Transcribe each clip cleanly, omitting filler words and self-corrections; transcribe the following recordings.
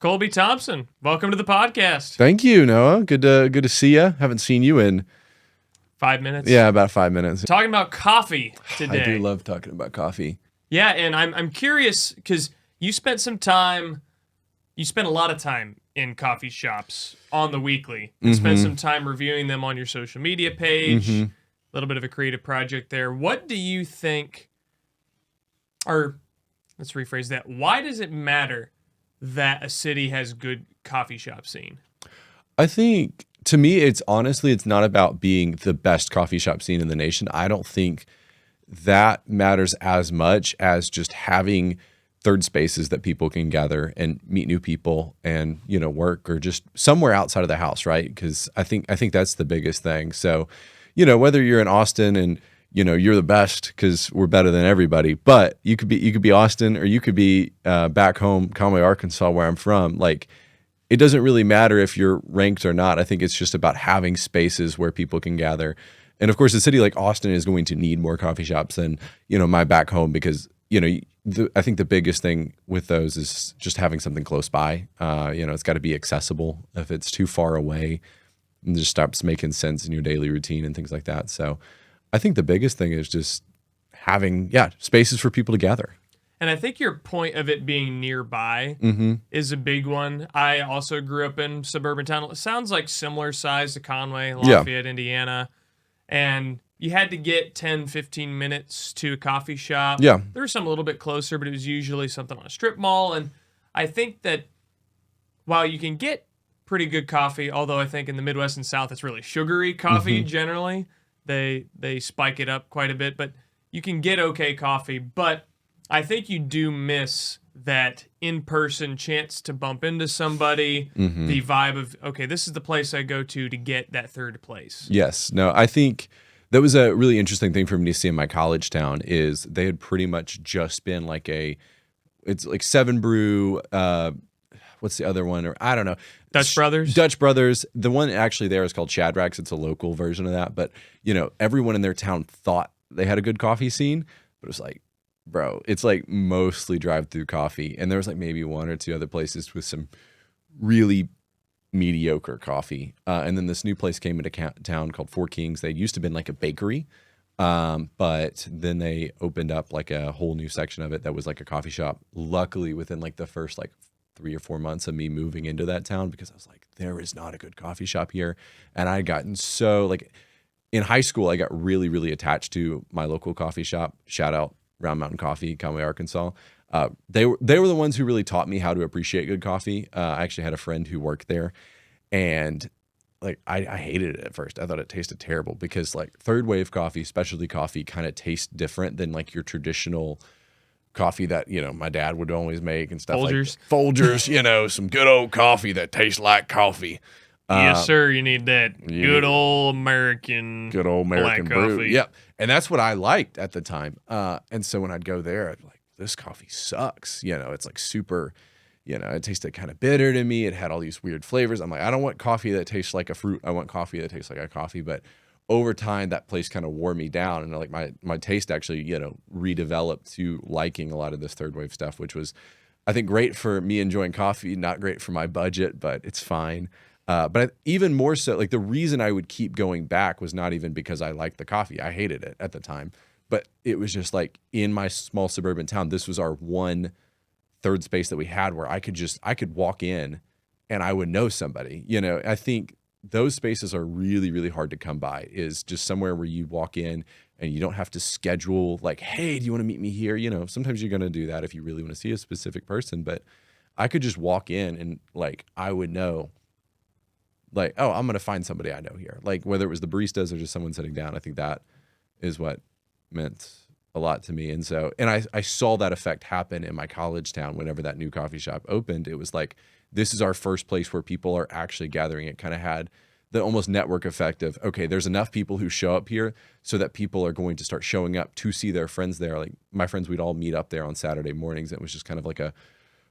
Colby Thompson, welcome to the podcast. Thank you, Noah. Good to see you. Haven't seen you in 5 minutes. Yeah, about 5 minutes. Talking about coffee today. I do love talking about coffee. Yeah, and I'm curious because you spent a lot of time in coffee shops on the weekly. And spent some time reviewing them on your social media page. A little bit of a creative project there. What do you think, or let's rephrase that, why does it matter that a city has good coffee shop scene? I think, to me, it's not about being the best coffee shop scene in the nation. I don't think that matters as much as just having third spaces that people can gather and meet new people and, work or just somewhere outside of the house, right? Because I think that's the biggest thing. So, whether you're in Austin and you're the best because we're better than everybody, but you could be Austin or you could be back home, Conway, Arkansas, where I'm from. Like, it doesn't really matter if you're ranked or not. I think it's just about having spaces where people can gather. And of course, a city like Austin is going to need more coffee shops than, my back home because, I think the biggest thing with those is just having something close by. It's got to be accessible. If it's too far away, it just stops making sense in your daily routine and things like that. So I think the biggest thing is just having, spaces for people to gather. And I think your point of it being nearby is a big one. I also grew up in suburban town. It sounds like similar size to Conway, Lafayette, Indiana. And you had to get 10, 15 minutes to a coffee shop. Yeah. There were some a little bit closer, but it was usually something on a strip mall. And I think that while you can get pretty good coffee, although I think in the Midwest and South it's really sugary coffee generally, they spike it up quite a bit, but you can get okay coffee. But I think you do miss that in-person chance to bump into somebody, the vibe of, okay, this is the place I go to get that third place. Yes. No, I think that was a really interesting thing for me to see in my college town is they had pretty much just been it's like Seven Brew, what's the other one? Or I don't know. Dutch Brothers? Dutch Brothers. The one actually there is called Shadrack's. It's a local version of that. But, everyone in their town thought they had a good coffee scene, but it was like, bro, it's like mostly drive-through coffee. And there was like maybe one or two other places with some really mediocre coffee. And then this new place came into town called Four Kings. They used to have been like a bakery, but then they opened up like a whole new section of it that was like a coffee shop. Luckily, within like the first 3 or 4 months of me moving into that town, because I was like, there is not a good coffee shop here. And I'd gotten so in high school, I got really, really attached to my local coffee shop. Shout out Round Mountain Coffee, Conway, Arkansas. They were the ones who really taught me how to appreciate good coffee. I actually had a friend who worked there, and I hated it at first. I thought it tasted terrible because third wave coffee, specialty coffee, kind of tastes different than your traditional coffee that my dad would always make and stuff. Folgers. Folgers, some good old coffee that tastes like coffee. Yes, sir. You need that good old American black brew. coffee. Yep. And that's what I liked at the time. And so when I'd go there, I'd be like, this coffee sucks. It's super, it tasted kind of bitter to me. It had all these weird flavors. I'm like, I don't want coffee that tastes like a fruit. I want coffee that tastes like a coffee. But over time, that place kind of wore me down. And my taste actually, redeveloped to liking a lot of this third wave stuff, which was, I think, great for me enjoying coffee, not great for my budget, but it's fine. But even more so, the reason I would keep going back was not even because I liked the coffee. I hated it at the time. But it was just in my small suburban town, this was our one third space that we had where I could walk in and I would know somebody. I think those spaces are really, really hard to come by, is just somewhere where you walk in and you don't have to schedule hey, do you want to meet me here? Sometimes you're going to do that if you really want to see a specific person. But I could just walk in and I would know, oh, I'm going to find somebody I know here. Whether it was the baristas or just someone sitting down, I think that is what meant a lot to me. And so, I saw that effect happen in my college town whenever that new coffee shop opened. It was this is our first place where people are actually gathering. It kind of had the almost network effect of, okay, there's enough people who show up here so that people are going to start showing up to see their friends there. My friends, we'd all meet up there on Saturday mornings. It was just kind of a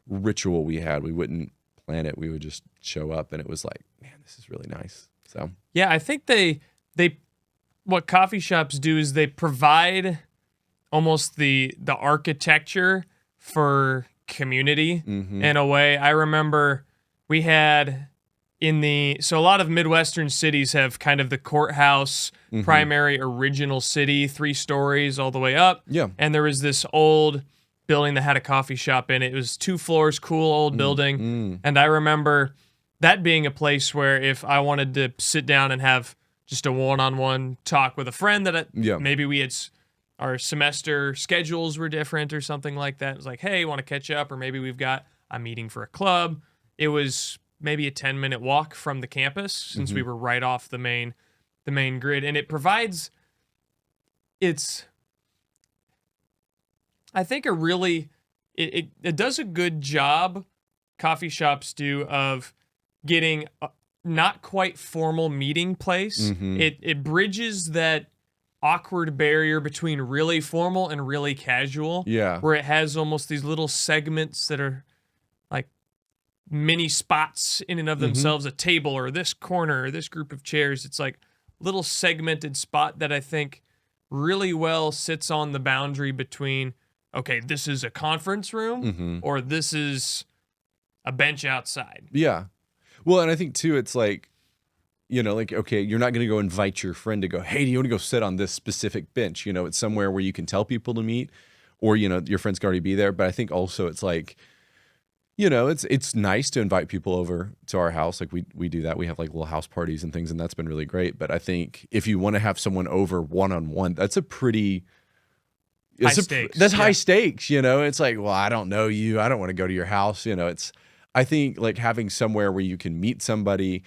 ritual we had. We wouldn't plan it. We would just show up, and it was man, this is really nice. So yeah, I think they what coffee shops do is they provide almost the architecture for community Mm-hmm. in a way. I remember we had so a lot of Midwestern cities have kind of the courthouse Mm-hmm. primary original city, 3 stories all the way up. Yeah. And there was this old building that had a coffee shop in it. It was 2 floors, cool old building. Mm-hmm. And I remember that being a place where if I wanted to sit down and have just a one-on-one talk with a friend maybe we had our semester schedules were different or something like that. It was like, hey, want to catch up? Or maybe we've got a meeting for a club. It was maybe a 10-minute walk from the campus since we were right off the main grid. And it provides, I think it does a good job, coffee shops do, of getting a not quite formal meeting place. Mm-hmm. It bridges that awkward barrier between really formal and really casual. Yeah. Where it has almost these little segments that are like mini spots in and of themselves, a table or this corner or this group of chairs. It's like little segmented spot that I think really well sits on the boundary between, okay, this is a conference room or this is a bench outside. Yeah. Well, and I think too, it's like, like, okay, you're not going to go invite your friend to go, hey, do you want to go sit on this specific bench? It's somewhere where you can tell people to meet, or, your friends can already be there. But I think also it's like, it's nice to invite people over to our house. Like we do that. We have like little house parties and things, and that's been really great. But I think if you want to have someone over one-on-one, that's a pretty high stakes. That's high stakes. It's like, well, I don't know you. I don't want to go to your house. I think like having somewhere where you can meet somebody.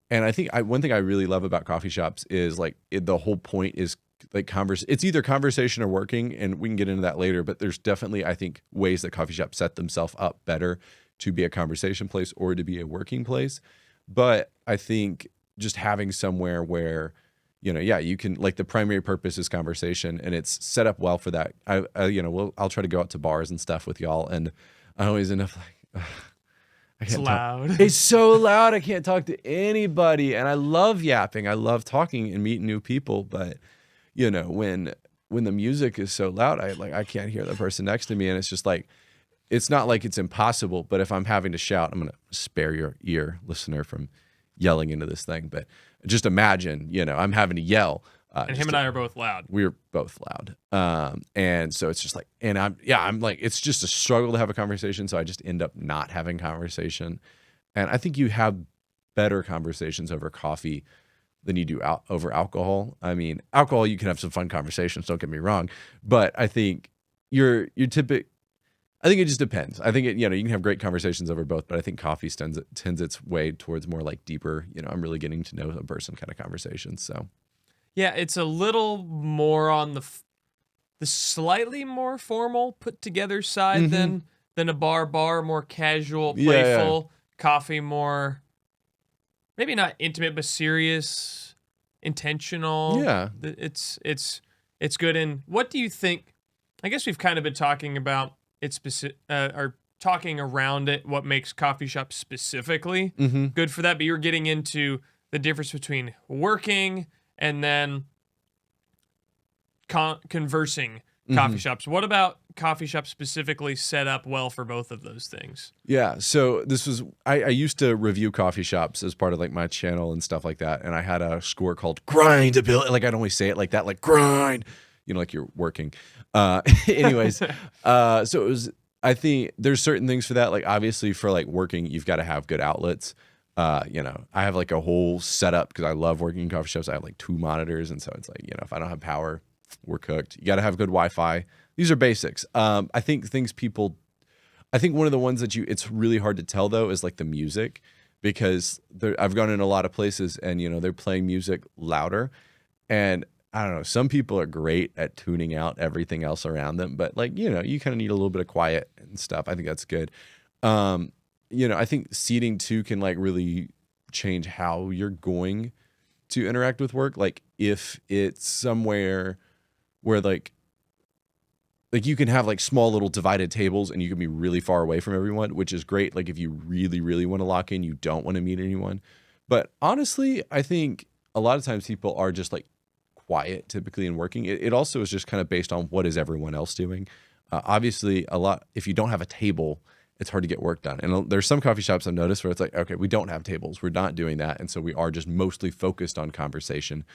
And I think one thing I really love about coffee shops is like the whole point is like it's either conversation or working, and we can get into that later, but there's definitely, I think, ways that coffee shops set themselves up better to be a conversation place or to be a working place. But I think just having somewhere where, you can, like, the primary purpose is conversation, and it's set up well for that. I'll try to go out to bars and stuff with y'all, and I always end up like, it's loud. It's so loud. I can't talk to anybody. And I love yapping. I love talking and meeting new people. But, when the music is so loud, I can't hear the person next to me. And it's just like, it's not like it's impossible. But if I'm having to shout, I'm going to spare your ear, listener, from yelling into this thing. But just imagine, I'm having to yell. And him and I are both loud. We're both loud. And so it's just like, and I'm like, it's just a struggle to have a conversation. So I just end up not having conversation. And I think you have better conversations over coffee than you do over alcohol. I mean, alcohol, you can have some fun conversations, don't get me wrong. But I think I think it just depends. I think you can have great conversations over both, but I think coffee tends its way towards more like deeper, I'm really getting to know a person kind of conversations. So. Yeah, it's a little more on the slightly more formal, put together side than a bar, more casual, playful. Coffee more, maybe not intimate, but serious, intentional. Yeah, it's good. And what do you think? I guess we've kind of been talking about it or talking around it. What makes coffee shops specifically good for that? But you're getting into the difference between working and then conversing coffee shops. What about coffee shops specifically set up well for both of those things? Yeah. So I used to review coffee shops as part of like my channel and stuff like that. And I had a score called grindability. Like I'd only say it like that, like grind, like you're working. Anyways, so it was, I think there's certain things for that. Like obviously for like working, you've got to have good outlets. I have like a whole setup because I love working in coffee shops. I have like 2 monitors. And so it's like, if I don't have power, we're cooked. You got to have good Wi-Fi. These are basics. I think one of the ones that it's really hard to tell though is like the music, because I've gone in a lot of places and, they're playing music louder, and I don't know, some people are great at tuning out everything else around them, but like, you kind of need a little bit of quiet and stuff. I think that's good. I think seating too can like really change how you're going to interact with work. Like if it's somewhere where like you can have like small little divided tables and you can be really far away from everyone, which is great. Like if you really, really want to lock in, you don't want to meet anyone. But honestly, I think a lot of times people are just like quiet typically in working. It also is just kind of based on what is everyone else doing. Obviously if you don't have a table it's hard to get work done. And there's some coffee shops I've noticed where it's like, okay, we don't have tables. We're not doing that. And so we are just mostly focused on conversation.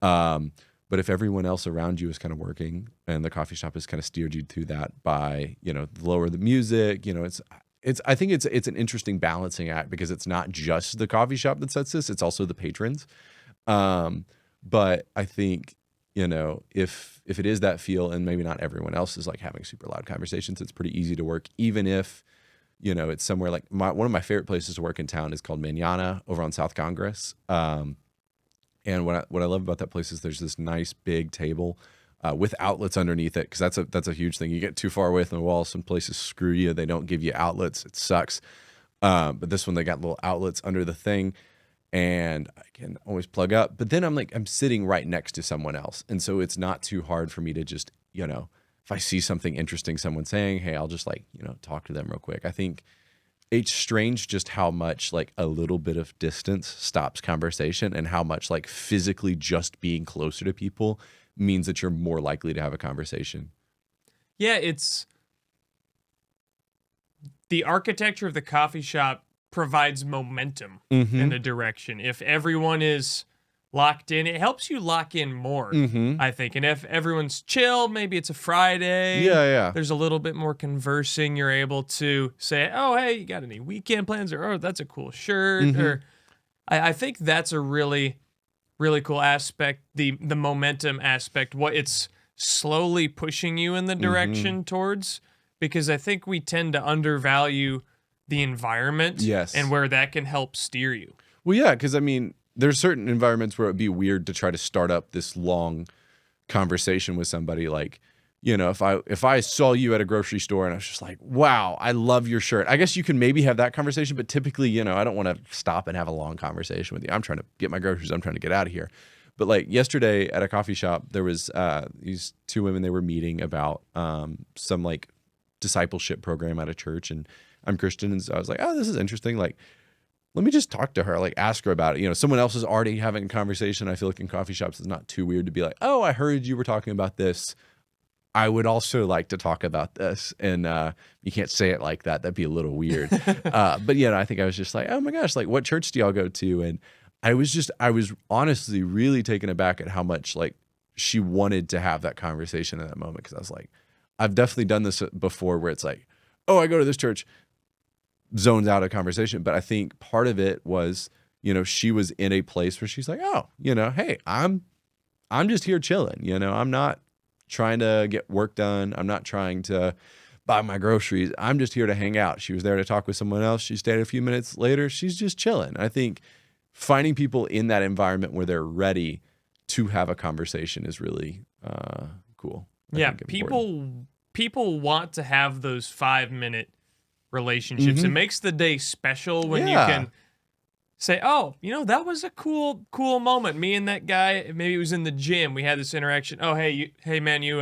But if everyone else around you is kind of working and the coffee shop has kind of steered you through that by, lower the music, I think it's an interesting balancing act because it's not just the coffee shop that sets this, it's also the patrons. But I think, if it is that feel and maybe not everyone else is like having super loud conversations, it's pretty easy to work, even if, it's somewhere like one of my favorite places to work in town is called Manana over on South Congress. And what I love about that place is there's this nice big table with outlets underneath it, because that's a huge thing. You get too far away from the wall, some places screw you. They don't give you outlets. It sucks. But this one, they got little outlets under the thing, and I can always plug up. But then I'm sitting right next to someone else, and so it's not too hard for me to just, if I see something interesting someone saying, hey, I'll just talk to them real quick. I think it's strange just how much a little bit of distance stops conversation, and how much physically just being closer to people means that you're more likely to have a conversation. Yeah, it's the architecture of the coffee shop provides momentum in a direction. If everyone is locked in, it helps you lock in more, I think. And if everyone's chill, maybe it's a Friday. Yeah. There's a little bit more conversing. You're able to say, oh, hey, you got any weekend plans? Or, oh, that's a cool shirt. Or I think that's a really, really cool aspect, the momentum aspect, what it's slowly pushing you in the direction towards, because I think we tend to undervalue the environment and where that can help steer you. Well, yeah, because there's certain environments where it'd be weird to try to start up this long conversation with somebody. If I saw you at a grocery store and I was just like, wow, I love your shirt. I guess you can maybe have that conversation, but typically, I don't want to stop and have a long conversation with you. I'm trying to get my groceries. I'm trying to get out of here. But yesterday at a coffee shop, there was these two women, they were meeting about some discipleship program at a church, and I'm Christian. And so I was like, oh, this is interesting. Let me just talk to her, ask her about it. Someone else is already having a conversation. I feel like in coffee shops, it's not too weird to be like, oh, I heard you were talking about this. I would also like to talk about this. And you can't say it like that. That'd be a little weird. But I think I was just like, oh my gosh, what church do y'all go to? And I was honestly really taken aback at how much she wanted to have that conversation in that moment. Cause I was like, I've definitely done this before where it's like, oh, I go to this church, zones out of conversation. But I think part of it was, she was in a place where she's like, oh, hey, I'm just here chilling. I'm not trying to get work done. I'm not trying to buy my groceries. I'm just here to hang out. She was there to talk with someone else. She stayed a few minutes later. She's just chilling. I think finding people in that environment where they're ready to have a conversation is really cool. Yeah, people want to have those 5-minute relationships. It makes the day special when you can say, oh, that was a cool moment. Me and that guy, maybe it was in the gym. We had this interaction. Oh, hey, man, you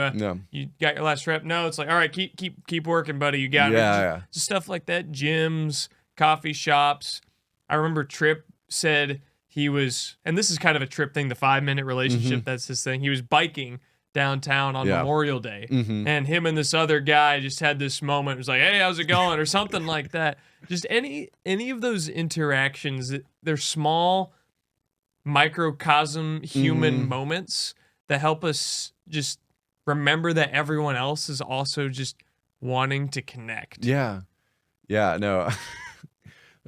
got your last rep? No, it's like, all right, keep working, buddy. You got it. Just stuff like that. Gyms, coffee shops. I remember Tripp said he was, and this is kind of a Tripp thing, the 5-minute relationship. That's his thing. He was biking downtown on Memorial Day, and him and this other guy just had this moment. It was like, hey, how's it going, or something like that. Just any of those interactions, they're small microcosm human moments that help us just remember that everyone else is also just wanting to connect. No. It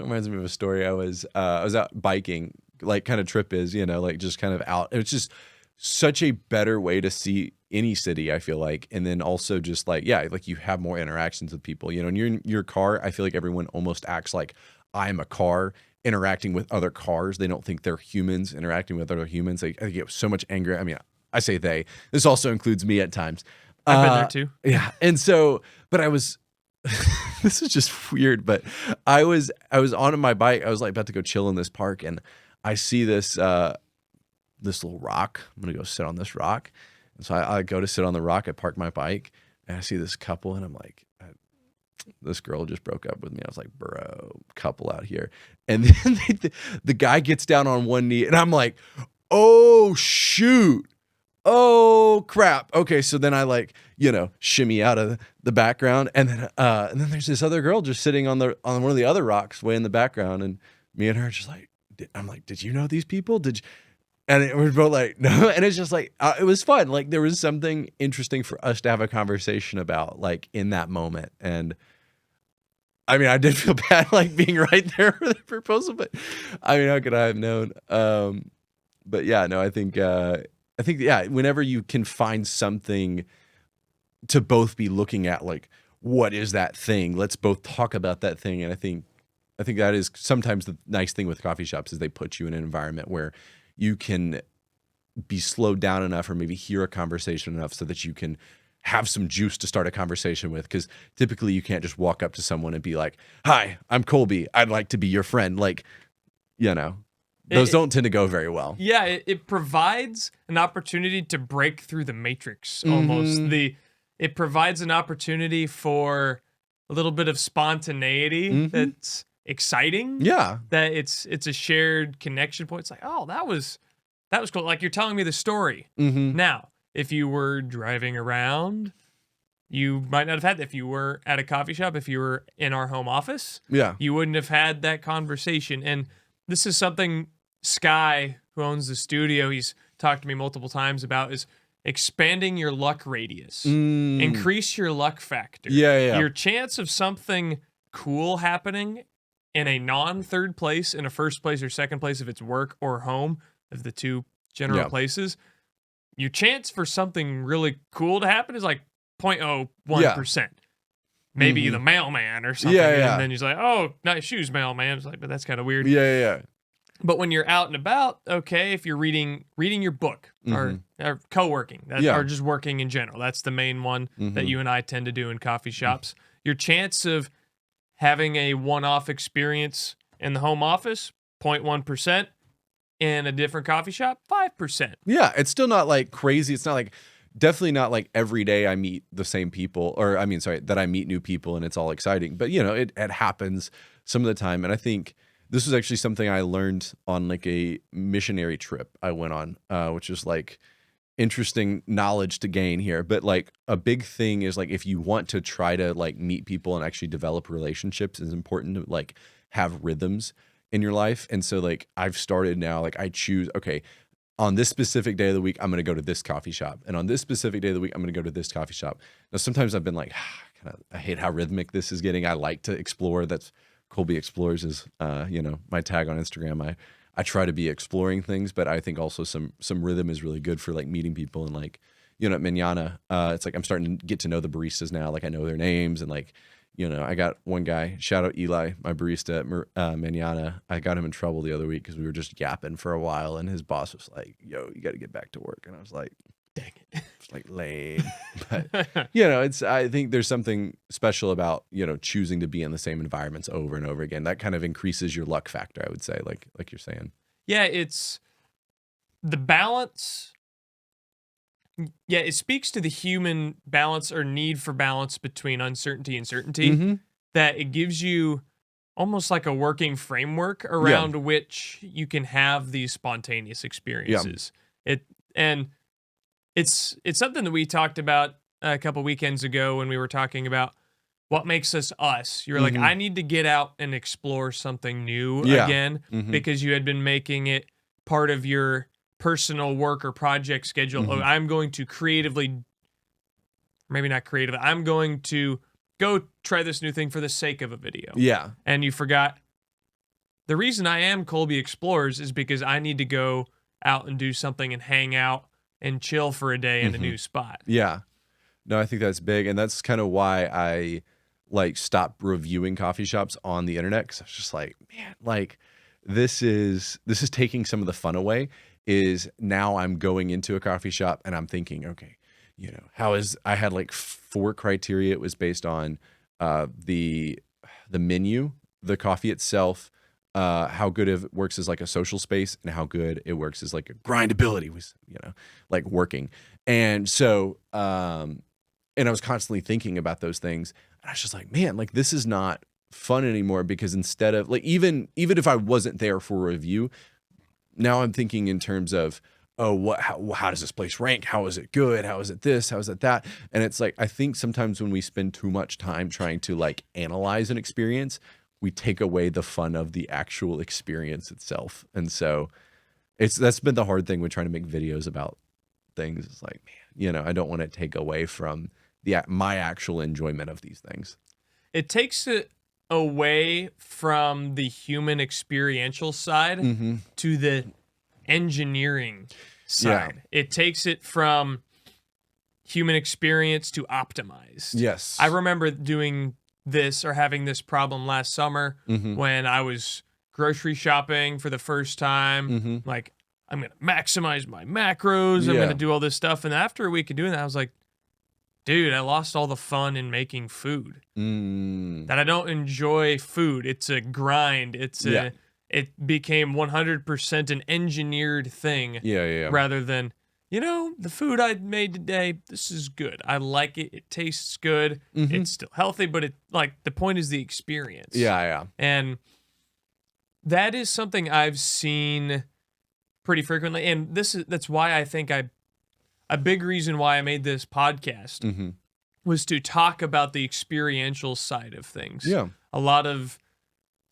reminds me of a story. I was out biking, kind of Tripp is, just kind of out. It's just such a better way to see any city, I feel like. And then also just you have more interactions with people, and you're in your car. I feel like everyone almost acts like I'm a car interacting with other cars. They don't think they're humans interacting with other humans. I get so much anger. I say they, this also includes me at times. I've been there too. Yeah. And so, but I was, this is just weird, but I was on my bike. I was about to go chill in this park, and I see this little rock. I'm going to go sit on this rock. And so I go to sit on the rock. I park my bike, and I see this couple, and I'm like, this girl just broke up with me. I was like, bro, couple out here. And then the guy gets down on one knee, and I'm like, oh, shoot. oh crap. Okay, so then I like, shimmy out of the background, and then there's this other girl just sitting on one of the other rocks way in the background, and me and her just like, I'm like, did you know these people? Did you? And it was both like, no, and it's just like, it was fun. Like there was something interesting for us to have a conversation about, like in that moment. And I mean, I did feel bad, like being right there for the proposal, but I mean, how could I have known? But yeah, no, I think, yeah, whenever you can find something to both be looking at, like, what is that thing? Let's both talk about that thing. And I think that is sometimes the nice thing with coffee shops is they put you in an environment where you can be slowed down enough or maybe hear a conversation enough so that you can have some juice to start a conversation with. Because typically you can't just walk up to someone and be like, hi, I'm Colby. I'd like to be your friend. Like, those don't tend to go very well. Yeah, it provides an opportunity to break through the matrix almost. It provides an opportunity for a little bit of spontaneity that's exciting. Yeah. That it's a shared connection point. It's like, oh, that was cool. Like you're telling me the story. Now, if you were driving around, you might not have had that. If you were at a coffee shop, if you were in our home office, you wouldn't have had that conversation. And this is something Sky, who owns the studio, he's talked to me multiple times about, is expanding your luck radius. Increase your luck factor. Yeah. Your chance of something cool happening in a non-third place, in a first place or second place, if it's work or home, of the two general places, your chance for something really cool to happen is like 0.01%. Maybe the mailman or something. And then he's like, oh, nice shoes, mailman. It's like, but that's kind of weird. Yeah. But when you're out and about, okay, if you're reading your book or co-working, or just working in general, that's the main one that you and I tend to do in coffee shops. Your chance of having a one-off experience in the home office, 0.1%. In a different coffee shop, 5%. Yeah, it's still not like crazy. It's not like, definitely not like every day I meet the same people, or I mean, sorry, that I meet new people and it's all exciting. But it happens some of the time. And I think this was actually something I learned on like a missionary trip I went on, which is like interesting knowledge to gain here. But like a big thing is like, if you want to try to like meet people and actually develop relationships, it's important to like have rhythms in your life. And so like I've started now, like I choose, okay, on this specific day of the week, I'm going to go to this coffee shop. And on this specific day of the week, I'm going to go to this coffee shop. Now, sometimes I've been like, I hate how rhythmic this is getting. I like to explore. That's Colby Explores is, my tag on Instagram. I try to be exploring things, but I think also some rhythm is really good for like meeting people. And like, at Manana, it's like I'm starting to get to know the baristas now. Like I know their names and like, I got one guy, shout out Eli, my barista at Manana. I got him in trouble the other week because we were just yapping for a while, and his boss was like, yo, you got to get back to work. And I was like, dang it. It's like lame. But, I think there's something special about, choosing to be in the same environments over and over again. That kind of increases your luck factor, I would say, like you're saying. Yeah, it's the balance. Yeah, it speaks to the human balance or need for balance between uncertainty and certainty, that it gives you almost like a working framework around which you can have these spontaneous experiences. It's something that we talked about a couple weekends ago when we were talking about what makes us us. You're like, I need to get out and explore something new again, because you had been making it part of your personal work or project schedule. I'm going to I'm going to go try this new thing for the sake of a video. Yeah. And you forgot the reason I am Colby Explores is because I need to go out and do something and hang out and chill for a day in a new spot. Yeah. No, I think that's big. And that's kind of why I like stopped reviewing coffee shops on the internet. Cause I was just like, man, like this is taking some of the fun away. Is now I'm going into a coffee shop and I'm thinking, okay, I had like 4 criteria. It was based on the menu, the coffee itself, how good it works as like a social space, and how good it works as like a grindability was, like working. And so, and I was constantly thinking about those things, and I was just like, man, like this is not fun anymore, because instead of like, even if I wasn't there for a review, now I'm thinking in terms of, oh, how does this place rank? How is it good? How is it this? How is it that? And it's like, I think sometimes when we spend too much time trying to like analyze an experience, we take away the fun of the actual experience itself. And so that's been the hard thing with trying to make videos about things. It's like, man, I don't want to take away from my actual enjoyment of these things. It takes it away from the human experiential side to the engineering side. Yeah. It takes it from human experience to optimized. Yes. I remember doing this or having this problem last summer when I was grocery shopping for the first time. Like, I'm going to maximize my macros. I'm going to do all this stuff. And after a week of doing that, I was like, dude, I lost all the fun in making food. That I don't enjoy food. It's a grind. It became 100% an engineered thing. Yeah. Rather than, the food I made today, this is good. I like it. It tastes good. It's still healthy, but the point is the experience. Yeah. And that is something I've seen pretty frequently. And that's why I think a big reason why I made this podcast was to talk about the experiential side of things. Yeah. A lot of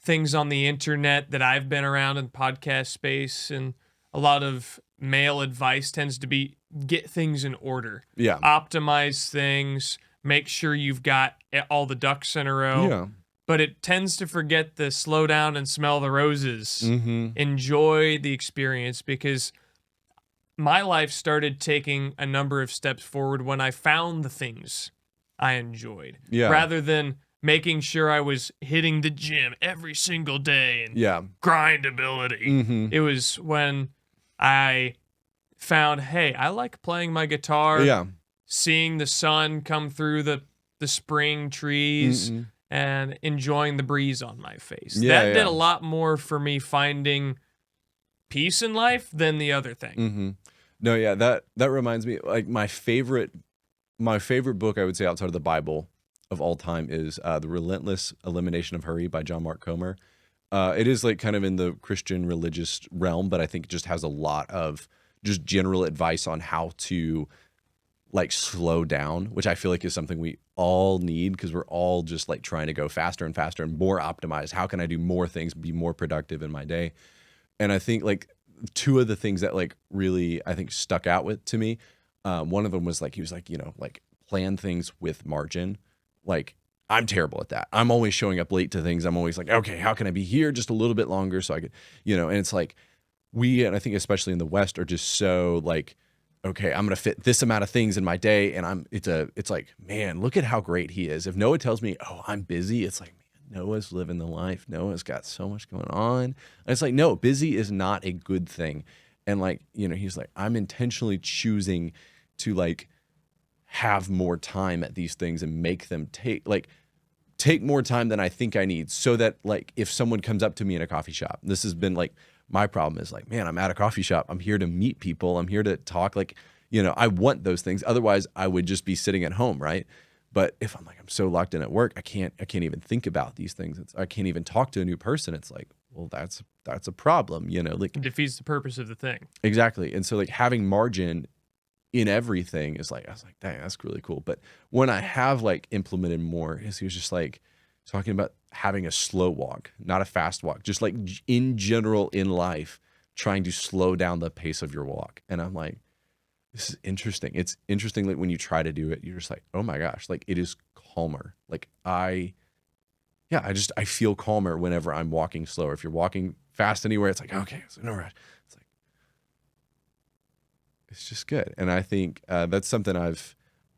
things on the internet that I've been around in podcast space, and a lot of male advice tends to be get things in order. Yeah. Optimize things, make sure you've got all the ducks in a row. Yeah. But it tends to forget the slow down and smell the roses. Enjoy the experience, because my life started taking a number of steps forward when I found the things I enjoyed. Yeah. Rather than making sure I was hitting the gym every single day and grindability. It was when I found, hey, I like playing my guitar, seeing the sun come through the spring trees, and enjoying the breeze on my face. That did a lot more for me finding peace in life than the other thing. No, yeah, that reminds me, like my favorite book, I would say, outside of the Bible of all time is The Relentless Elimination of Hurry by John Mark Comer. It is like kind of in the Christian religious realm, but I think it just has a lot of just general advice on how to like slow down, which I feel like is something we all need, because we're all just like trying to go faster and faster and more optimized. How can I do more things, be more productive in my day? And I think like two of the things that like really I think stuck out to me, one of them was like, he was like, like plan things with margin. Like, I'm terrible at that. I'm always showing up late to things. I'm always like, okay, how can I be here just a little bit longer so I could, and it's like and I think especially in the West, are just so like, okay, I'm going to fit this amount of things in my day. And it's like, man, look at how great he is. If Noah tells me, oh, I'm busy, it's like, man, Noah's living the life. Noah's got so much going on. And it's like, no, busy is not a good thing. And like, he's like, I'm intentionally choosing to like have more time at these things and make them take more time than I think I need, so that like if someone comes up to me in a coffee shop, this has been like my problem is like, man, I'm at a coffee shop. I'm here to meet people. I'm here to talk. Like, I want those things. Otherwise I would just be sitting at home. Right. But if I'm so locked in at work, I can't even think about these things. I can't even talk to a new person. It's like, well, that's a problem, like it defeats the purpose of the thing. Exactly. And so like having margin in everything is like, I was like, dang, that's really cool. But when I have like implemented more, he was just like talking about having a slow walk, not a fast walk, just like in general in life, trying to slow down the pace of your walk. And I'm like, this is interesting. It's interesting. Like when you try to do it, you're just like, oh my gosh, like it is calmer. Like I feel calmer whenever I'm walking slower. If you're walking fast anywhere, it's like, okay, it's no rush. It's like, it's just good. And I think that's something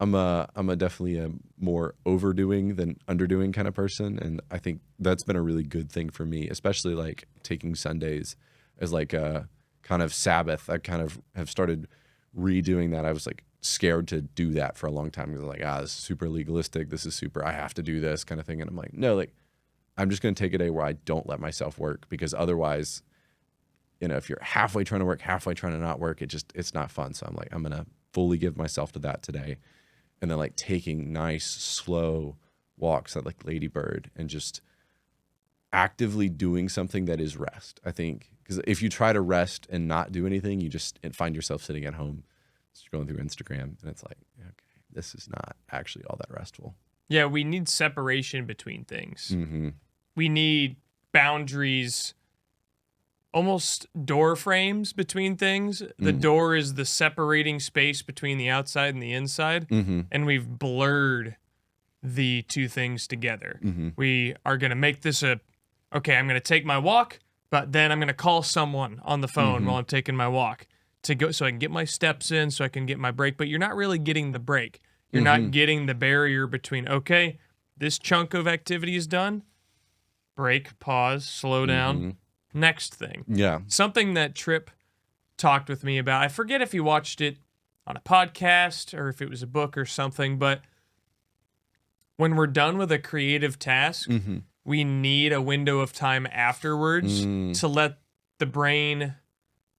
I'm a definitely a more overdoing than underdoing kind of person. And I think that's been a really good thing for me, especially like taking Sundays as like a kind of Sabbath. I kind of have started redoing that. I was like scared to do that for a long time, because like, this is super legalistic. This is super, I have to do this kind of thing. And I'm like, no, like I'm just going to take a day where I don't let myself work, because otherwise, if you're halfway trying to work, halfway trying to not work, it's not fun. So I'm like, I'm going to fully give myself to that today. And then like taking nice, slow walks at like Lady Bird and just actively doing something that is rest. I think Because if you try to rest and not do anything, you just find yourself sitting at home scrolling through Instagram, and it's like, okay, this is not actually all that restful. Yeah, we need separation between things. Mm-hmm. We need boundaries, almost door frames between things. The door is the separating space between the outside and the inside, and we've blurred the two things together. We are going to make this okay, I'm going to take my walk, but then I'm going to call someone on the phone while I'm taking my walk to go so I can get my steps in, so I can get my break. But you're not really getting the break. You're not getting the barrier between, okay, this chunk of activity is done. Break, pause, slow down. Next thing. Yeah. Something that Tripp talked with me about. I forget if he watched it on a podcast or if it was a book or something, but when we're done with a creative task, we need a window of time afterwards to let the brain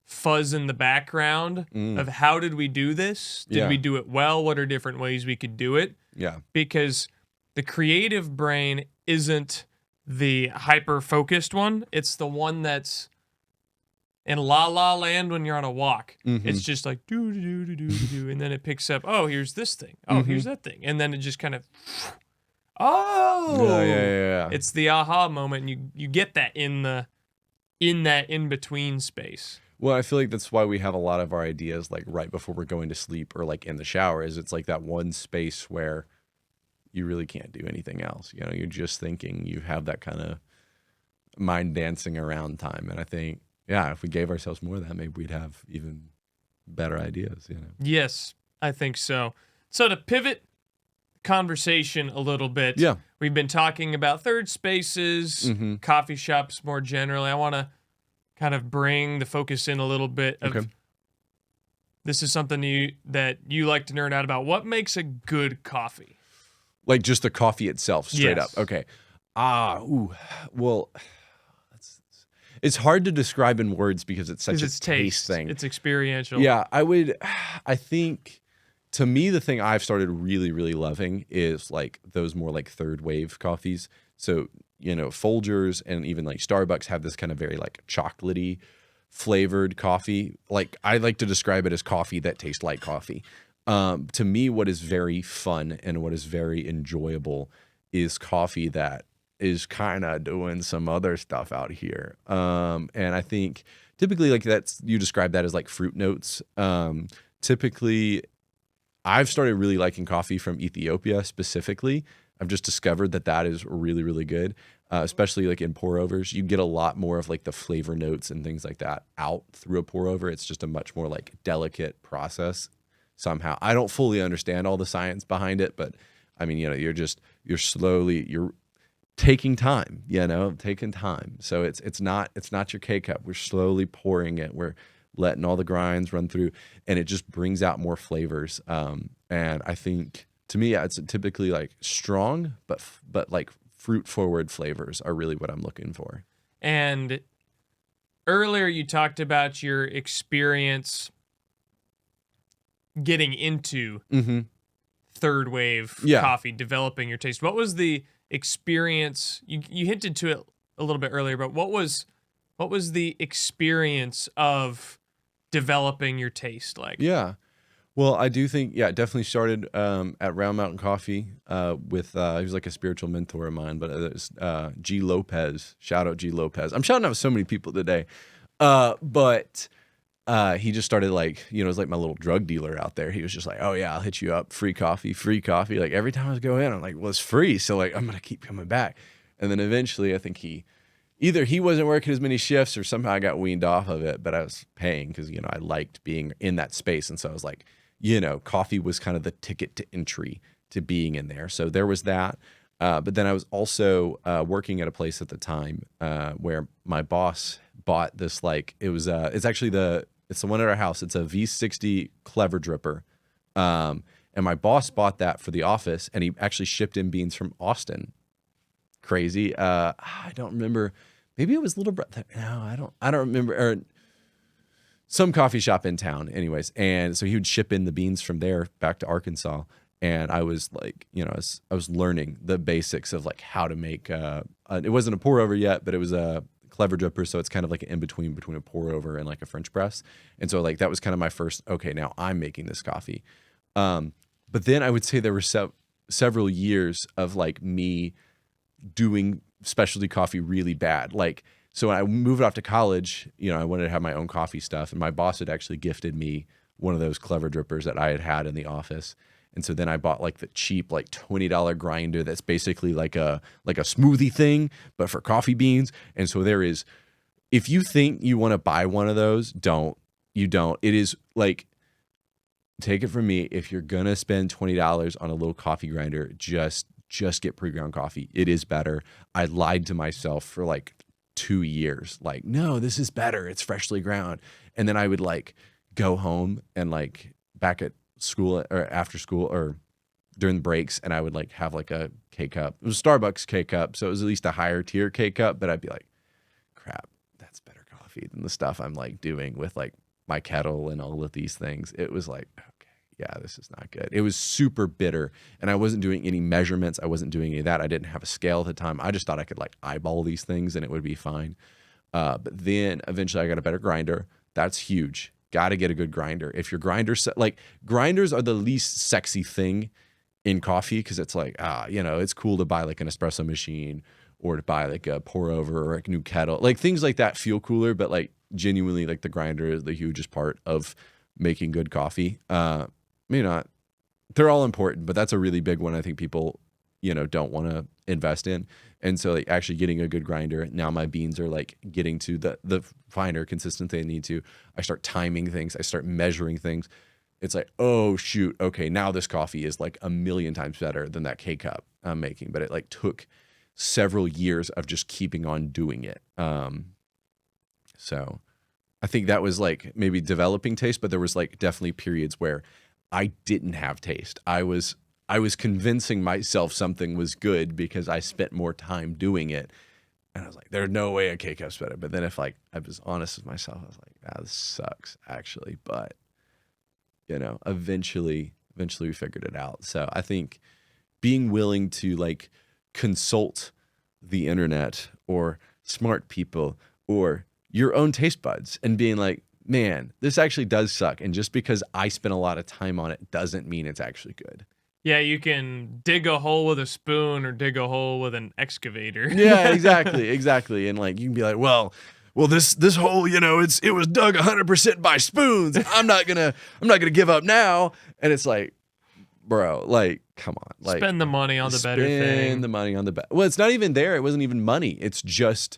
fuzz in the background of how did we do this? Did we do it well? What are different ways we could do it? Yeah. Because the creative brain isn't the hyper-focused one. It's the one that's in La La Land when you're on a walk. It's just like, do-do-do-do-do-do, and then it picks up, oh, here's this thing. Oh, here's that thing. And then it just kind of, oh. Yeah. It's the aha moment, and you get that in that in-between space. Well, I feel like that's why we have a lot of our ideas like right before we're going to sleep or like in the shower. Is it's like that one space where you really can't do anything else. You know, you're just thinking. You have that kind of mind dancing around time. And I think, yeah, if we gave ourselves more of that, maybe we'd have even better ideas. You know. Yes, I think so. So to pivot conversation a little bit, we've been talking about third spaces, coffee shops more generally. I want to kind of bring the focus in a little bit of this is something that you like to nerd out about. What makes a good coffee? Like just the coffee itself, straight up. Okay. Well, it's hard to describe in words because it's such a taste thing. It's experiential. Yeah, I think to me, the thing I've started really, really loving is like those more like third wave coffees. So, you know, Folgers and even like Starbucks have this kind of very like chocolatey flavored coffee. Like I like to describe it as coffee that tastes like coffee. To me, what is very fun and what is very enjoyable is coffee that is kind of doing some other stuff out here. And I think typically like you describe that as like fruit notes. Typically I've started really liking coffee from Ethiopia specifically. I've just discovered that is really, really good, especially like in pour overs. You get a lot more of like the flavor notes and things like that out through a pour over. It's just a much more like delicate process somehow. I don't fully understand all the science behind it, but I mean, you know, you're taking time, taking time. So it's not your K-cup. We're slowly pouring it. We're letting all the grinds run through, and it just brings out more flavors. And I think to me, it's typically like strong, but like fruit forward flavors are really what I'm looking for. And earlier you talked about your experience getting into third wave coffee, developing your taste. What was the experience? You hinted to it a little bit earlier, but what was the experience of developing your taste like? Yeah. Well, I do think, it definitely started at Round Mountain Coffee with, he was like a spiritual mentor of mine, but it was G. Lopez. Shout out G. Lopez. I'm shouting out so many people today. But he just started like, it was like my little drug dealer out there. He was just like, oh yeah, I'll hit you up. Free coffee. Like every time I was going in, I'm like, well, it's free. So like, I'm going to keep coming back. And then eventually I think either he wasn't working as many shifts or somehow I got weaned off of it, but I was paying because, I liked being in that space. And so I was like, coffee was kind of the ticket to entry to being in there. So there was that. But then I was also working at a place at the time where my boss bought this, like, it's the one at our house. It's a V60 Clever Dripper. And my boss bought that for the office, and he actually shipped in beans from Austin. Crazy. I don't remember. Maybe it was Little Brother. No, I don't remember. Or some coffee shop in town, anyways. And so he would ship in the beans from there back to Arkansas. And I was like, I was learning the basics of like how to make. It wasn't a pour over yet, but it was a clever dripper, so it's kind of like an in-between between a pour over and like a French press. And so like that was kind of my first, okay, now I'm making this coffee. But then I would say there were several years of like me doing specialty coffee really bad. Like, so when I moved off to college, you know, I wanted to have my own coffee stuff, and my boss had actually gifted me one of those clever drippers that I had in the office. And so then I bought like the cheap, like $20 grinder that's basically like a smoothie thing, but for coffee beans. And so there is, if you think you want to buy one of those, don't. You don't. It is like, take it from me, if you're gonna spend $20 on a little coffee grinder, just get pre-ground coffee. It is better. I lied to myself for like 2 years. Like, no, this is better. It's freshly ground. And then I would like go home and like back at school or after school or during the breaks, and I would like have like a K-cup. It was Starbucks K-cup, so it was at least a higher tier K-cup, but I'd be like, crap, that's better coffee than the stuff I'm like doing with like my kettle and all of these things. It was like, okay, yeah, this is not good. It was super bitter, and I wasn't doing any measurements. I wasn't doing any of that. I didn't have a scale at the time. I just thought I could like eyeball these things and it would be fine. But then eventually I got a better grinder. That's huge. Got to get a good grinder. If your grinder, like grinders are the least sexy thing in coffee, because it's like, you know, it's cool to buy like an espresso machine or to buy like a pour over or a new kettle. Like things like that feel cooler, but like genuinely like the grinder is the hugest part of making good coffee. Maybe not. They're all important, but that's a really big one I think people, you know, don't want to invest in. And so like actually getting a good grinder, now my beans are like getting to the finer consistency they need to. I start timing things. I start measuring things. It's like, oh shoot, okay, now this coffee is like a million times better than that K-cup I'm making. But it like took several years of just keeping on doing it. So I think that was like maybe developing taste, but there was like definitely periods where I didn't have taste. I was convincing myself something was good because I spent more time doing it. And I was like, there's no way a K-cup's better. But then if like I was honest with myself, I was like, this sucks actually. But you know, eventually we figured it out. So I think being willing to like consult the internet or smart people or your own taste buds and being like, man, this actually does suck. And just because I spent a lot of time on it doesn't mean it's actually good. Yeah, you can dig a hole with a spoon or dig a hole with an excavator. Yeah, exactly. And like you can be like, well, this hole, you know, it was dug 100% by spoons. I'm not gonna give up now. And it's like, bro, like, come on, like spend the money on the better thing. Spend the money on the better. Well, it's not even there. It wasn't even money. It's just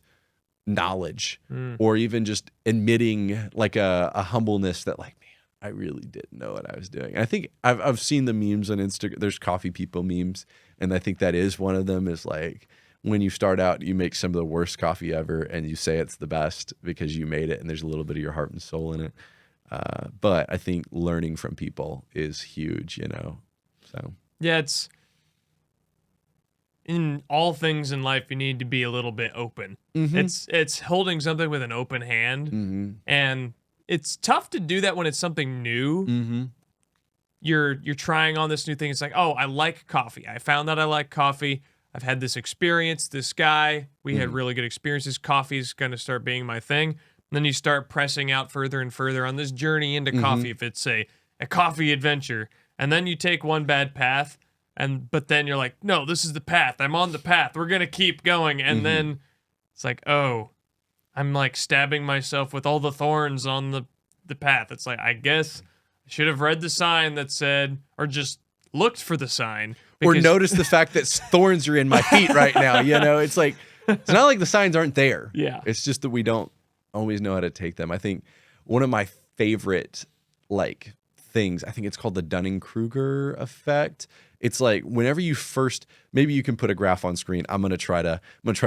knowledge, or even just admitting like a humbleness that like, man, I really didn't know what I was doing. And I think I've seen the memes on Instagram. There's coffee people memes, and I think that is one of them. Is like when you start out, you make some of the worst coffee ever, and you say it's the best because you made it, and there's a little bit of your heart and soul in it. But I think learning from people is huge, you know. So yeah, it's in all things in life, you need to be a little bit open. It's holding something with an open hand, and it's tough to do that when it's something new. You're trying on this new thing. It's like, oh, I like coffee. I found that I like coffee. I've had this experience. This guy, we had really good experiences. Coffee's going to start being my thing. And then you start pressing out further and further on this journey into coffee. If it's a coffee adventure, and then you take one bad path, but then you're like, no, this is the path. I'm on the path. We're going to keep going. And then it's like, oh, I'm like stabbing myself with all the thorns on the path. It's like, I guess I should have read the sign that said, or just looked for the sign. Or notice the fact that thorns are in my feet right now. You know, it's like, it's not like the signs aren't there. Yeah. It's just that we don't always know how to take them. I think one of my favorite like things, I think it's called the Dunning-Kruger effect. It's like whenever you first, maybe you can put a graph on screen. I'm gonna try to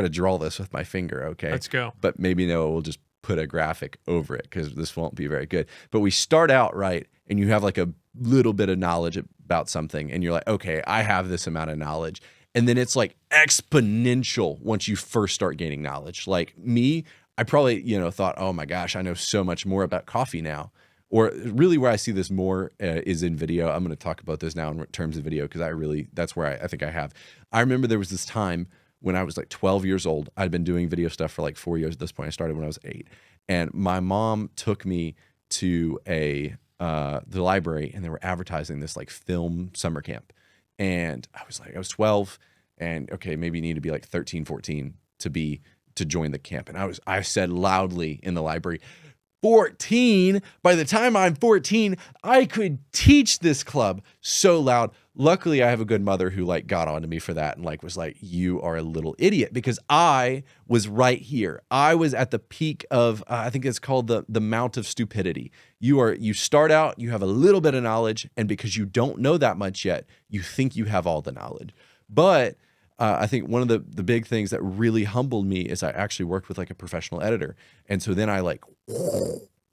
draw this with my finger. Okay, let's go. But maybe Noah will just put a graphic over it because this won't be very good. But we start out right, and you have like a little bit of knowledge about something, and you're like, okay, I have this amount of knowledge, and then it's like exponential once you first start gaining knowledge. Like me, I probably thought, oh my gosh, I know so much more about coffee now. Or really where I see this more is in video. I'm going to talk about this now in terms of video because that's where I think I have. I remember there was this time when I was like 12 years old. I'd been doing video stuff for like 4 years at this point. I started when I was 8. And my mom took me to the library, and they were advertising this like film summer camp. And I was 12, and okay, maybe you need to be like 13, 14 to join the camp. And I said loudly in the library, 14. By the time I'm 14, I could teach this club, so loud. Luckily, I have a good mother who like got onto me for that and like was like, you are a little idiot, because I was right here. I was at the peak of I think it's called the Mount of Stupidity. You start out, you have a little bit of knowledge, and because you don't know that much yet, you think you have all the knowledge. But I think one of the big things that really humbled me is I actually worked with like a professional editor. And so then I like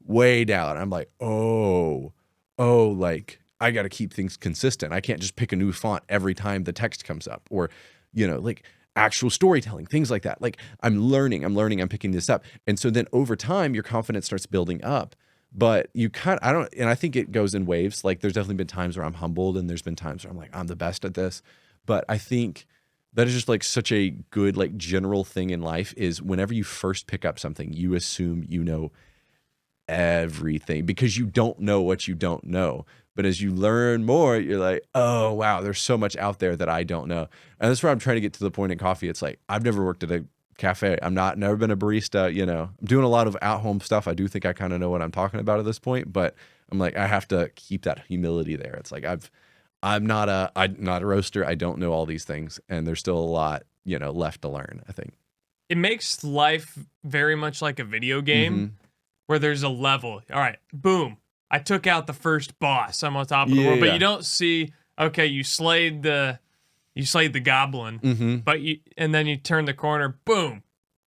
way down. I'm like, oh, like I got to keep things consistent. I can't just pick a new font every time the text comes up, or, like actual storytelling, things like that. Like I'm learning, I'm picking this up. And so then over time, your confidence starts building up. But and I think it goes in waves. Like there's definitely been times where I'm humbled, and there's been times where I'm like, I'm the best at this. But I think that is just like such a good like general thing in life, is whenever you first pick up something, you assume you know everything because you don't know what you don't know. But as you learn more, you're like, oh wow, there's so much out there that I don't know. And that's where I'm trying to get to the point in coffee. It's like, I've never worked at a cafe. Never been a barista, I'm doing a lot of at-home stuff. I do think I kind of know what I'm talking about at this point, but I'm like, I have to keep that humility there. It's like I'm not a roaster. I don't know all these things, and there's still a lot, left to learn, I think. It makes life very much like a video game where there's a level. All right, boom. I took out the first boss. I'm on top of the world, but you don't see, okay, you slayed the goblin, but and then you turn the corner, boom,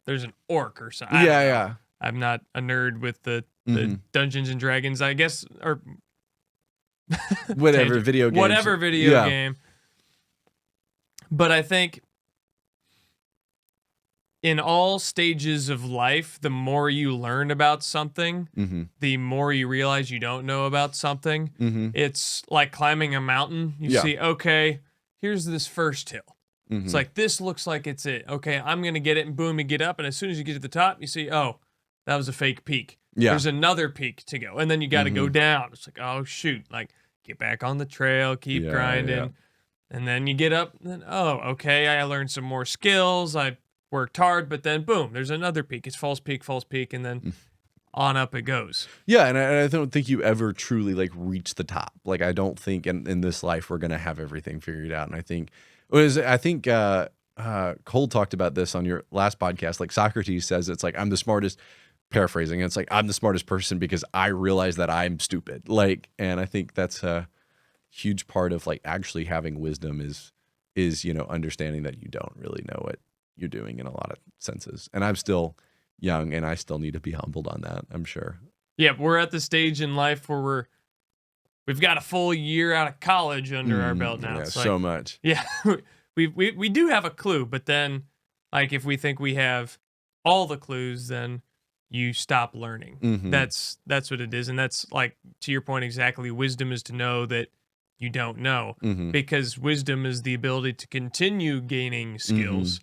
there's an orc or something. Yeah. I'm not a nerd with the Dungeons and Dragons, I guess, or whatever video game. But I think in all stages of life, the more you learn about something, the more you realize you don't know about something. It's like climbing a mountain. You see, okay, here's this first hill. It's like, this looks like it's it. Okay, I'm going to get it, and boom, you get up, and as soon as you get to the top, you see, oh, that was a fake peak. Yeah. There's another peak to go, and then you got to go down. It's like, oh, shoot, like, get back on the trail, keep grinding. Yeah. And then you get up, and then, oh, okay, I learned some more skills, I worked hard, but then, boom, there's another peak. It's false peak, and then on up it goes. Yeah, and I don't think you ever truly, like, reach the top. Like, I don't think in this life we're going to have everything figured out, and I think Cole talked about this on your last podcast. Like, Socrates says, it's like, I'm the smartest, paraphrasing, it's like, I'm the smartest person because I realize that I'm stupid. Like, and I think that's a huge part of like actually having wisdom is understanding that you don't really know what you're doing in a lot of senses. And I'm still young, and I still need to be humbled on that, I'm sure. Yeah, we're at the stage in life where we've got a full year out of college under our belt now. Yeah, it's so like, much. Yeah, we do have a clue, but then, like, if we think we have all the clues, then you stop learning. That's what it is, and that's, like, to your point exactly. Wisdom is to know that you don't know, because wisdom is the ability to continue gaining skills.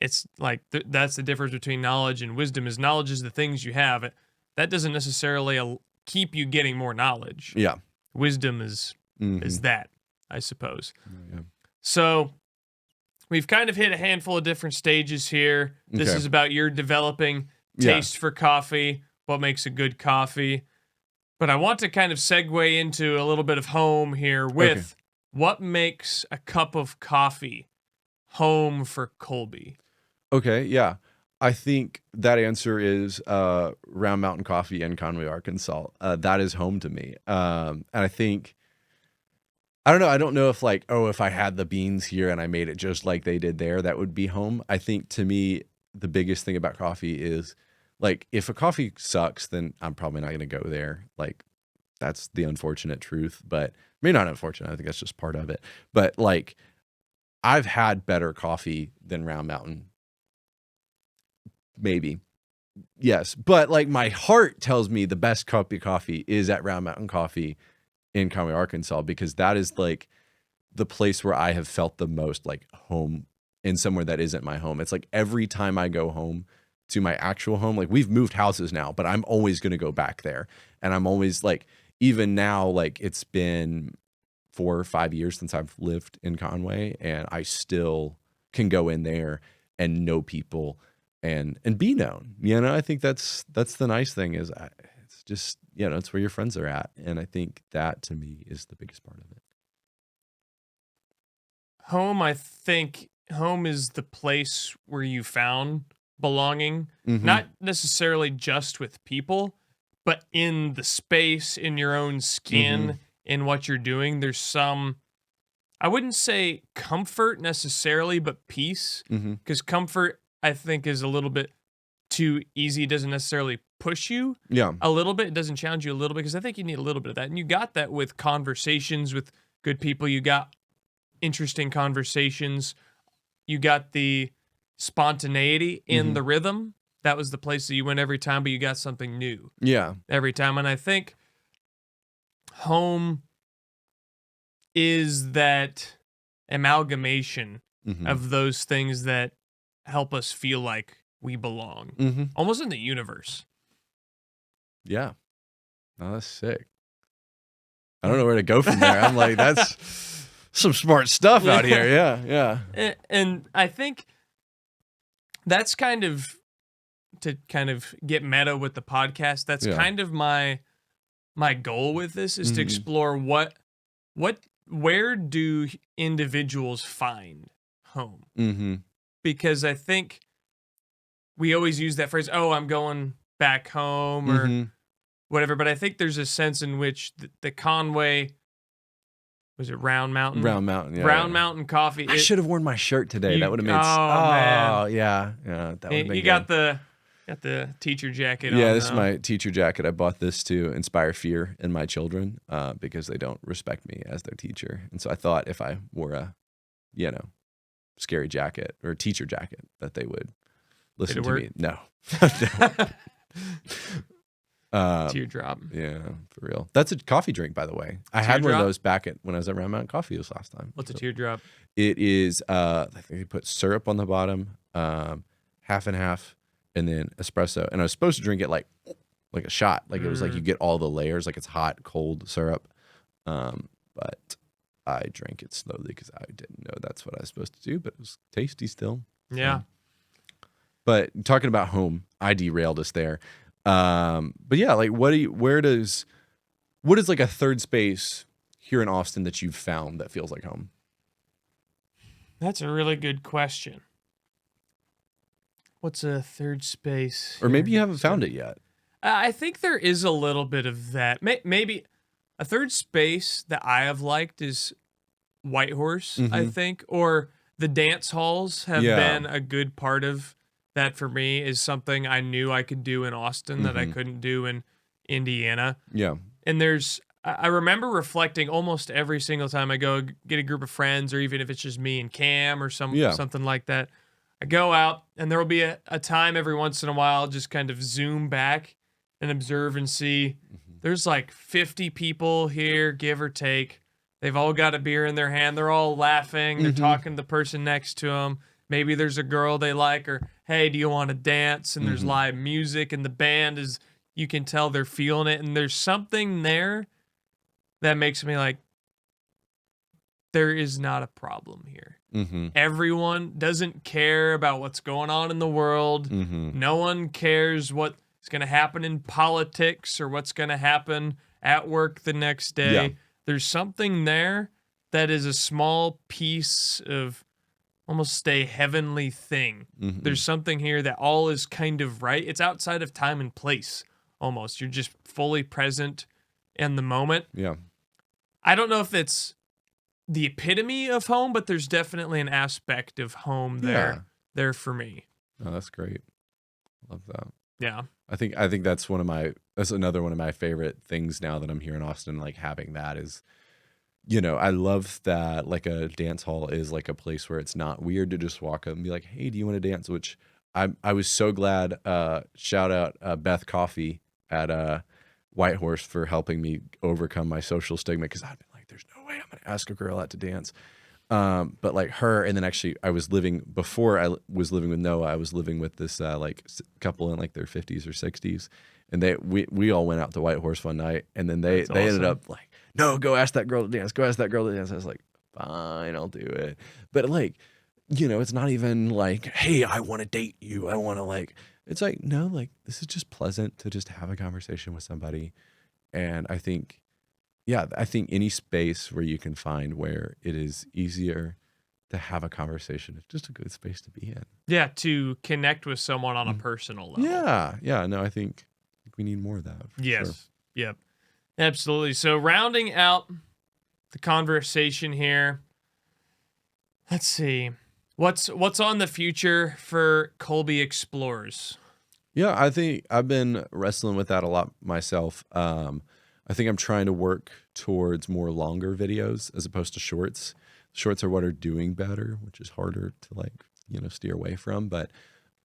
It's like that's the difference between knowledge and wisdom. Is knowledge is the things you have. That doesn't necessarily keep you getting more knowledge. Yeah, wisdom is that, I suppose. Yeah. So we've kind of hit a handful of different stages here. This is about your developing taste for coffee, what makes a good coffee. But I want to kind of segue into a little bit of home here with what makes a cup of coffee home for Colby. Okay, yeah. I think that answer is Round Mountain Coffee in Conway, Arkansas. That is home to me. And I think, I don't know. I don't know if like, if I had the beans here and I made it just like they did there, that would be home. I think to me, the biggest thing about coffee is like, if a coffee sucks, then I'm probably not going to go there. Like, that's the unfortunate truth. But I mean, not unfortunate. I think that's just part of it. But like, I've had better coffee than Round Mountain. Maybe. Yes. But like, my heart tells me the best cup of coffee is at Round Mountain Coffee in Conway, Arkansas, because that is like the place where I have felt the most like home in somewhere that isn't my home. It's like every time I go home to my actual home, like we've moved houses now, but I'm always going to go back there. And I'm always like, even now, like it's been 4 or 5 years since I've lived in Conway, and I still can go in there and know people and be known. You know, I think that's the nice thing is it's just, you know, it's where your friends are at. And I think that to me is the biggest part of it. Home, I think home is the place where you found belonging, Mm-hmm. not necessarily just with people, but in the space, in your own skin, in what you're doing. There's some, I wouldn't say comfort necessarily, but peace. Mm-hmm. Because comfort, I think, is a little bit too easy. It doesn't necessarily push you Yeah. a little bit. It doesn't challenge you a little bit, because I think you need a little bit of that. And you got that with conversations with good people. You got interesting conversations. You got the spontaneity in the rhythm. That was the place that you went every time, but you got something new Yeah. every time. And I think home is that amalgamation of those things that help us feel like we belong, almost in the universe. Yeah. Oh, that's sick. I don't know where to go from there. I'm like, that's some smart stuff out here. Yeah. And I think that's kind of, to kind of get meta with the podcast, that's kind of my goal with this, is to explore where do individuals find home? Because I think we always use that phrase, oh, I'm going back home or whatever, but I think there's a sense in which the Conway, was it Round Mountain? Round Mountain, yeah. Round Mountain coffee. I should have worn my shirt today. That would have made man. Yeah. That would have been You got the teacher jacket on. Yeah, this is my teacher jacket. I bought this to inspire fear in my children because they don't respect me as their teacher. And so I thought if I wore a, scary jacket or teacher jacket that they would listen to me. No. Teardrop. Yeah, for real. That's a coffee drink, by the way. I had one of those back when I was at Round Mountain Coffee this last time. What's a teardrop? It is, I think they put syrup on the bottom, half and half, and then espresso. And I was supposed to drink it like a shot. Like it was like you get all the layers, like it's hot, cold syrup. But I drank it slowly because I didn't know that's what I was supposed to do, but it was tasty still. Yeah. But talking about home, I derailed us there. But yeah, like what is like a third space here in Austin that you've found that feels like home? That's a really good question. What's a third space? Or maybe you haven't found it yet. I think there is a little bit of that. Maybe a third space that I have liked is Whitehorse, I think, or the dance halls have been a good part of that for me, is something I knew I could do in Austin that I couldn't do in Indiana. Yeah. And I remember reflecting almost every single time I go get a group of friends, or even if it's just me and Cam or something like that. I go out, and there will be a time every once in a while, just kind of zoom back and observe and see there's like 50 people here, give or take. They've all got a beer in their hand. They're all laughing. They're talking to the person next to them. Maybe there's a girl they like, or, hey, do you want to dance? And there's live music, and the band is, you can tell they're feeling it. And there's something there that makes me like, there is not a problem here. Everyone doesn't care about what's going on in the world. No one cares what's going to happen in politics or what's going to happen at work the next day. Yeah. There's something there that is a small piece of almost a heavenly thing. There's something here that all is kind of right. It's outside of time and place almost. You're just fully present in the moment. Yeah. I don't know if it's the epitome of home, but there's definitely an aspect of home there for me. Oh, that's great. Love that. Yeah. I think that's another one of my favorite things now that I'm here in Austin, like having that is, I love that like a dance hall is like a place where it's not weird to just walk up and be like, hey, do you want to dance? Which I was so glad, shout out Beth Coffee at Whitehorse for helping me overcome my social stigma, because I'd been like, there's no way I'm going to ask a girl out to dance. But like her, and then actually I was living before I was living with Noah. I was living with this couple in like their 50s or 60s, and we all went out to White Horse one night, and then they That's ended awesome. up like, no, go ask that girl to dance. Go ask that girl to dance. I was like, fine, I'll do it. But like, it's not even like, hey, I want to date you. I want to like. It's like, no, like this is just pleasant to just have a conversation with somebody, and I think. Yeah, I think any space where you can find where it is easier to have a conversation is just a good space to be in. Yeah, to connect with someone on a Mm. personal level. Yeah. No, I think we need more of that. For Yes. Sure. Yep. Absolutely. So rounding out the conversation here, let's see. What's on the future for Colby Explores? Yeah, I think I've been wrestling with that a lot myself. I think I'm trying to work towards more longer videos as opposed to shorts. Shorts are what are doing better, which is harder to steer away from. But,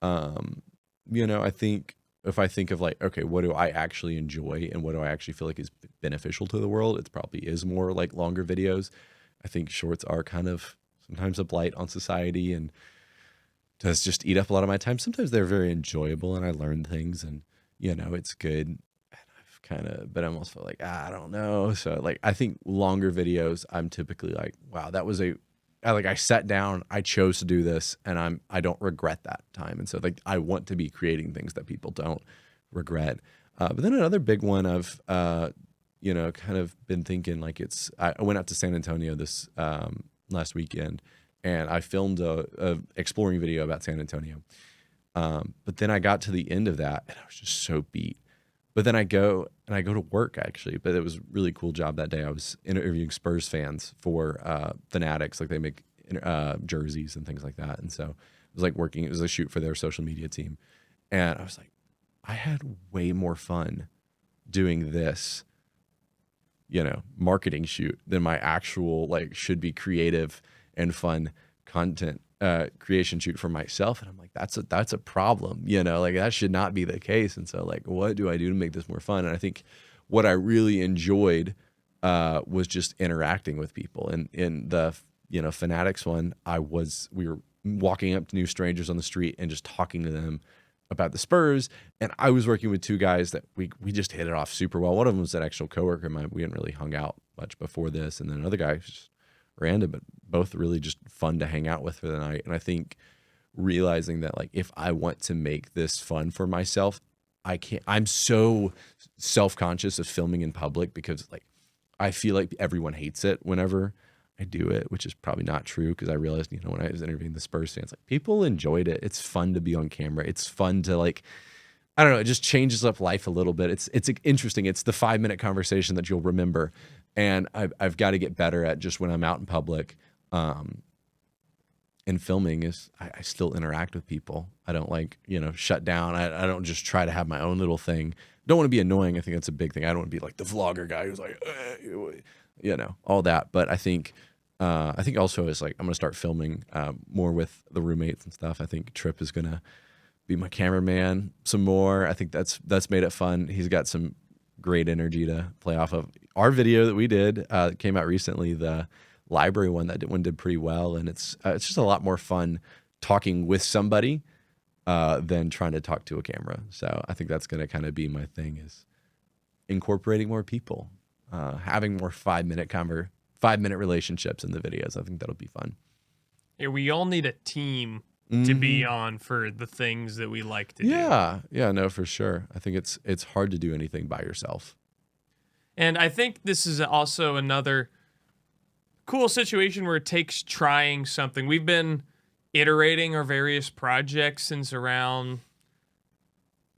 I think if I think of like, okay, what do I actually enjoy and what do I actually feel like is beneficial to the world? It probably is more like longer videos. I think shorts are kind of sometimes a blight on society and does just eat up a lot of my time. Sometimes they're very enjoyable and I learn things and, it's good. But I almost feel like, I don't know. So like, I think longer videos, I'm typically like, wow, I sat down, I chose to do this and I don't regret that time. And so like, I want to be creating things that people don't regret. But then another big one I've, kind of been thinking like I went out to San Antonio this last weekend and I filmed a exploring video about San Antonio. But then I got to the end of that and I was just so beat. But then I go to work actually. But it was a really cool job that day. I was interviewing Spurs fans for Fanatics, like they make jerseys and things like that. And so it was like working. It was a shoot for their social media team, and I was like, I had way more fun doing this, marketing shoot than my actual like should be creative and fun content creation shoot for myself. And I'm like, that's a problem, like that should not be the case. And so like, what do I do to make this more fun? And I think what I really enjoyed was just interacting with people. And in the, Fanatics one, we were walking up to new strangers on the street and just talking to them about the Spurs. And I was working with two guys that we just hit it off super well. One of them was an actual coworker of mine. We hadn't really hung out much before this. And then another guy just random, but both really just fun to hang out with for the night. And I think realizing that like if I want to make this fun for myself, I'm so self-conscious of filming in public because like I feel like everyone hates it whenever I do it, which is probably not true because I realized, when I was interviewing the Spurs fans, like people enjoyed it. It's fun to be on camera. It's fun to like, I don't know, it just changes up life a little bit. It's interesting. It's the 5-minute conversation that you'll remember. And I've got to get better at just when I'm out in public. And filming is I still interact with people. I don't like, shut down. I don't just try to have my own little thing. Don't want to be annoying. I think that's a big thing. I don't want to be like the vlogger guy who's like, all that. But I think also is like I'm gonna start filming more with the roommates and stuff. I think Tripp is gonna be my cameraman some more. I think that's made it fun. He's got some great energy to play off of. Our video that we did came out recently, the library one, that one did pretty well, and it's just a lot more fun talking with somebody than trying to talk to a camera. So I think that's going to kind of be my thing, is incorporating more people, having more 5-minute relationships in the videos. I think that'll be fun. Yeah, we all need a team to be on for the things that we like to do. Yeah, no, for sure. I think it's hard to do anything by yourself. And I think this is also another cool situation where it takes trying something. We've been iterating our various projects since around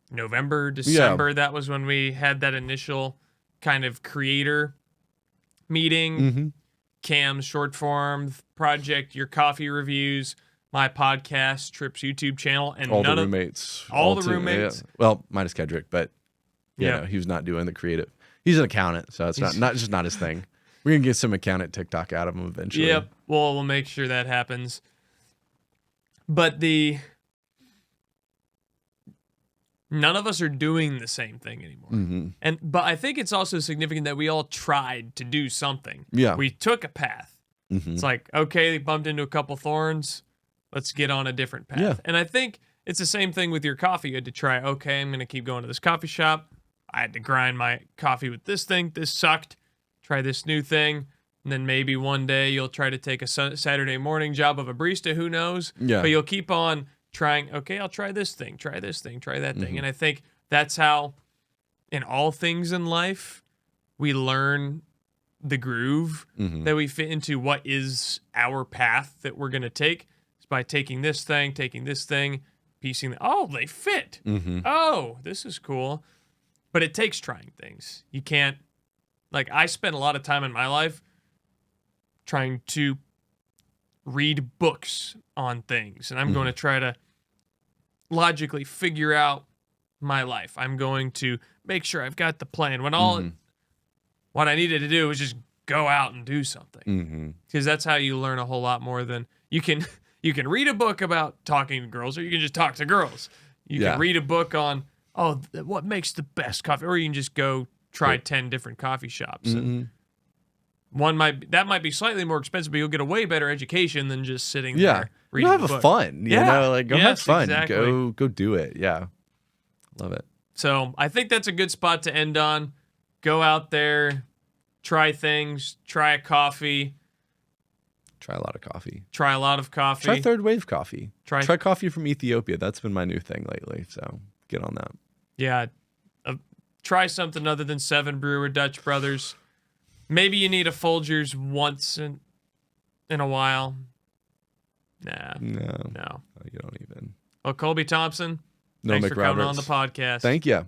November, December. That was when we had that initial kind of creator meeting. Cam's short form project, your coffee reviews, my podcast, Tripp's YouTube channel, and all the roommates. Yeah. Well, minus Kedrick, but you know, he was not doing the creative. He's an accountant, so it's not his thing. We're gonna get some accountant TikTok out of him eventually. Yep. We'll make sure that happens. But none of us are doing the same thing anymore. But I think it's also significant that we all tried to do something. Yeah. We took a path. It's like, okay, bumped into a couple thorns. Let's get on a different path. Yeah. And I think it's the same thing with your coffee. You had to try, okay, I'm going to keep going to this coffee shop. I had to grind my coffee with this thing. This sucked. Try this new thing. And then maybe one day you'll try to take a Saturday morning job of a barista. Who knows? Yeah. But you'll keep on trying, okay, I'll try this thing, try that thing. And I think that's how, in all things in life, we learn the groove that we fit into. What is our path that we're going to take? It's by taking this thing, piecing the, oh, they fit. Oh, this is cool. But it takes trying things. You can't, like, I spent a lot of time in my life trying to read books on things, and I'm going to try to logically figure out my life. I'm going to make sure I've got the plan, when all what I needed to do was just go out and do something. Because that's how you learn a whole lot more than you can read a book about talking to girls, or you can just talk to girls. You can read a book on what makes the best coffee, or you can just go try 10 different coffee shops. And one might be slightly more expensive, but you'll get a way better education than just sitting there reading You'll have a book. fun. You know, like go have fun. Exactly. Go do it. Yeah. Love it. So I think that's a good spot to end on. Go out there, try things, try a coffee. Try a lot of coffee. Try a lot of coffee. Try third wave coffee. Try coffee from Ethiopia. That's been my new thing lately. So get on that. Yeah. Try something other than Seven Brewer Dutch Brothers. Maybe you need a Folgers once in a while. Nah. No. You don't even. Well, Colby Thompson, No thanks for coming McRoberts. on the podcast. Thank you.